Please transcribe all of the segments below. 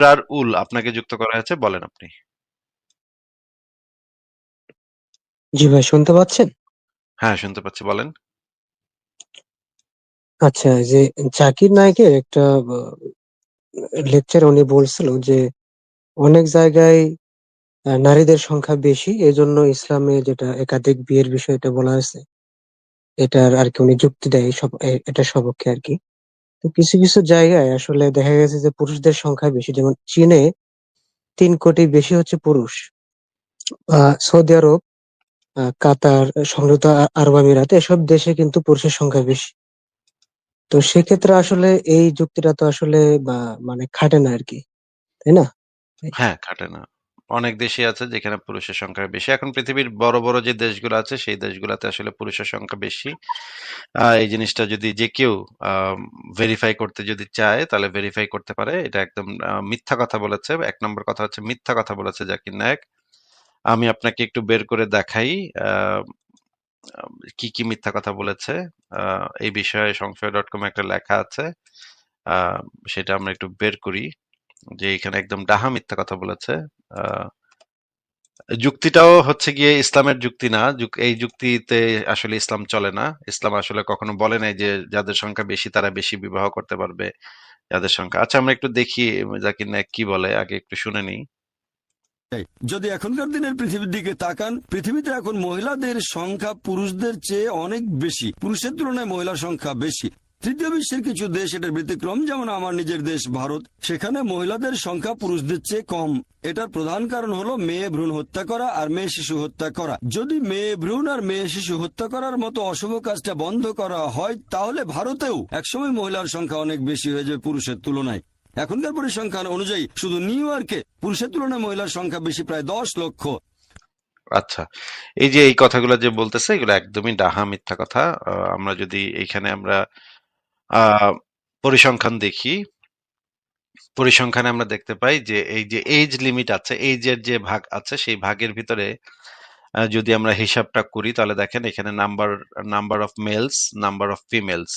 আবরার উল আপনাকে যুক্ত করা হয়েছে, বলেন আপনি। জি ভাই, শুনতে পাচ্ছেন? হ্যাঁ, শুনতে পাচ্ছি, বলেন। আচ্ছা, যে জাকির নায়েকের একটা লেকচার উনি বলছিল যে অনেক জায়গায় নারীদের সংখ্যা বেশি, এজন্য ইসলামে যেটা একাধিক বিয়ের বিষয়টা বলা হয়েছে, এটার আর কি উনি যুক্তি দেয় এটার সপক্ষে আর কি। তো কিছু কিছু জায়গায় আসলে দেখা গেছে যে পুরুষদের সংখ্যা বেশি, যেমন চীনে 3 কোটি বেশি হচ্ছে পুরুষ। সৌদি আরব, কাতার, সংযুক্ত আরব আমিরাত, এসব দেশে কিন্তু পুরুষের সংখ্যা বেশি। তো সেক্ষেত্রে আসলে এই যুক্তিটা তো আসলে বা মানে খাটে না আর কি, তাই না? হ্যাঁ, খাটে না। অনেক দেশই আছে যেখানে পুরুষের সংখ্যা বেশি। এখন পৃথিবীর বড় বড় যে দেশগুলো আছে সেই দেশগুলোতে আসলে পুরুষের সংখ্যা বেশি। এই জিনিসটা যদি যে কেউ ভেরিফাই করতে যদি চায় তাহলে ভেরিফাই করতে পারে। এটা একদম মিথ্যা কথা বলেছে। এক নম্বর কথা হচ্ছে মিথ্যা কথা বলেছে জাকির নায়েক। আমি আপনাকে একটু বের করে দেখাই আহ, কি কি মিথ্যা কথা বলেছে। এই বিষয়ে সংশয় ডট কম একটা লেখা আছে। আহ, সেটা আমরা একটু বের করি, যে এখানে একদম ডাহা মিথ্যা কথা বলেছে। আহ, যুক্তিটাও হচ্ছে গিয়ে ইসলামের যুক্তি না। এই যুক্তিতে আসলে ইসলাম চলে না। ইসলাম আসলে কখনো বলে নাই যে যাদের সংখ্যা বেশি তারা বেশি বিবাহ করতে পারবে। যাদের সংখ্যা, আচ্ছা আমরা একটু দেখি জাকির নায়েক কি বলে, আগে একটু শুনে নিই। যদি এখনকার দিনের পৃথিবীর দিকে তাকান, পৃথিবীতে এখন মহিলাদের সংখ্যা পুরুষদের চেয়ে অনেক বেশি, পুরুষের তুলনায় মহিলার সংখ্যা বেশি। তৃতীয় বিশ্বের কিছু দেশ এটার ব্যতিক্রম, যেমন আমার নিজের দেশ ভারত। সেখানে মহিলাদের সংখ্যা পুরুষদের চেয়ে কম। এটার প্রধান কারণ হলো মেয়ে ভ্রূণ হত্যা করা আর মেয়ে শিশু হত্যা করা। যদি মেয়ে ভ্রূণ আর মেয়ে শিশু হত্যা করার মতো অশুভ কাজটা বন্ধ করা হয়, তাহলে ভারতেও একসময় মহিলার সংখ্যা অনেক বেশি হয়ে যাবে পুরুষের তুলনায়। এখনকার পরিসংখ্যান অনুযায়ী শুধু নিউ ইয়র্কে পুরুষের তুলনায় মহিলার সংখ্যা বেশি, প্রায় 10 লক্ষ। আচ্ছা, এই যে এই কথাগুলো যে বলতেছে এগুলো একদমই ডাহা মিথ্যা কথা। আমরা যদি এখানে আমরা আহ পরিসংখ্যান দেখি, পরিসংখ্যানে আমরা দেখতে পাই যে এই যে এজ লিমিট আছে, এইজের যে ভাগ আছে সেই ভাগের ভিতরে যদি আমরা হিসাবটা করি তাহলে দেখেন এখানে number number of males, number of females,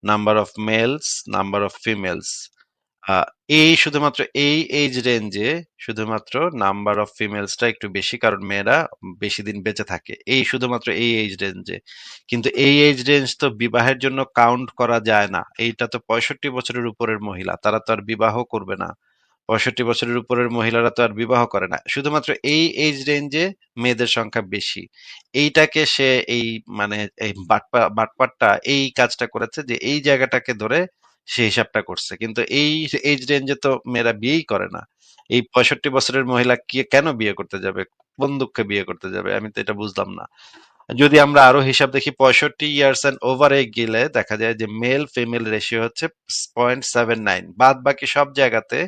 number of males, number of females, এই শুধুমাত্র এই এজ রেঞ্জে শুধুমাত্র নাম্বার অফ ফিমেলসটা একটু বেশি, কারণ মেয়েরা বেশি দিন বেঁচে থাকে এই শুধুমাত্র এই এজ রেঞ্জে। কিন্তু এই এজ রেঞ্জ তো বিবাহের জন্য কাউন্ট করা যায় না। এইটা তো 65 বছরের উপরের মহিলা, তারা তো আর বিবাহ করবে না। 65 বছরের উপরের মহিলারা তো আর বিবাহ করে না। শুধুমাত্র এই এজ রেঞ্জে মেয়েদের সংখ্যা বেশি। এইটাকে সে এই মানে এই বাটপারটা এই কাজটা করেছে, যে এই জায়গাটাকে ধরে সে হিসাবটা করছে। কিন্তু এই এজ রেঞ্জে তো মেয়েরা বিয়েই করে না। এই 65 বছরের মহিলা কি কেন বিয়ে করতে যাবে? কোন দুঃখে বিয়ে করতে যাবে? আমি তো এটা বুঝলাম না। যদি আমরা আরো হিসাব দেখি, 65 ইয়ার্স এন্ড ওভারে গেলে দেখা যায় যে মেল ফিমেল রেশিও হচ্ছে 0.79। বাদ বাকি সব জায়গাতে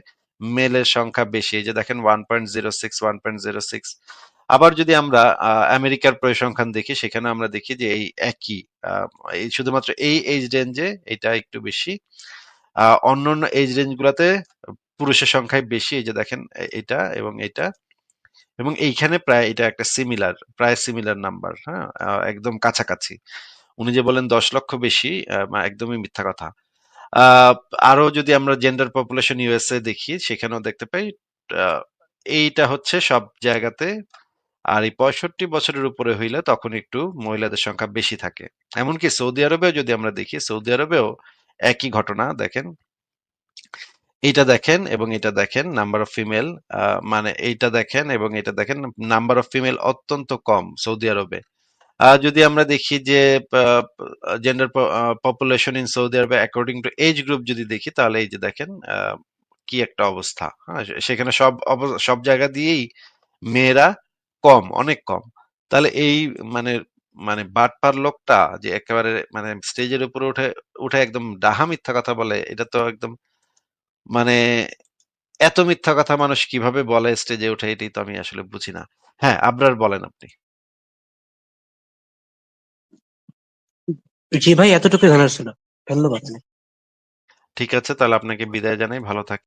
মেলের সংখ্যা বেশি। এই যে দেখেন 1.06, 1.06। আবার যদি আমরা আমেরিকার পরিসংখ্যান দেখি, সেখানে আমরা দেখি যে এই একই আহ, এই শুধুমাত্র এই এজ রেঞ্জে এটা একটু বেশি। অন্যান্য এজ রেঞ্জ গুলাতে পুরুষের সংখ্যাই বেশি। এই যে দেখেন এটা এবং এটা এবং এইখানে প্রায় এটা একটা সিমিলার, প্রায় সিমিলার নাম্বার। হ্যাঁ, একদম কাছাকাছি। উনি যে বলেন 10 লক্ষ বেশি, একদমই মিথ্যা কথা। আহ, আরো যদি আমরা জেন্ডার পপুলেশন ইউএসএ দেখি সেখানেও দেখতে পাই আহ, এইটা হচ্ছে সব জায়গাতে। আর এই 65 বছরের উপরে হইলে তখন একটু মহিলাদের সংখ্যা বেশি থাকে। এমনকি সৌদি আরবেও যদি আমরা দেখি, সৌদি আরবেও একই ঘটনা। দেখেন এইটা দেখেন এবং এটা দেখেন নাম্বার অফ ফিমেল, মানে এইটা দেখেন এবং এটা দেখেন, নাম্বার অফ ফিমেল অত্যন্ত কম সৌদি আরবে। যদি আমরা দেখি যে জেন্ডার পপুলেশন ইন সৌদি আরবে অ্যাকর্ডিং টু এজ গ্রুপ যদি দেখি, তাহলে এই যে দেখেন কি একটা অবস্থা। হ্যাঁ, সেখানে সব জায়গা দিয়েই মেয়েরা কম, অনেক কম। তাহলে এই মানে মানে বাটপার লোকটা যে একেবারে মানে স্টেজের উপরে উঠে উঠে একদম ডাহা মিথ্যা কথা বলে, এটা তো একদম মানে এত মিথ্যা কথা মানুষ কিভাবে বলে স্টেজে উঠে, এটাই তো আমি আসলে বুঝি না। হ্যাঁ, আবরার বলেন আপনি। জি ভাই, এতটুকু জানার ছিল। ধন্যবাদ। ঠিক আছে, তাহলে আপনাকে বিদায় জানাই, ভালো থাকবেন।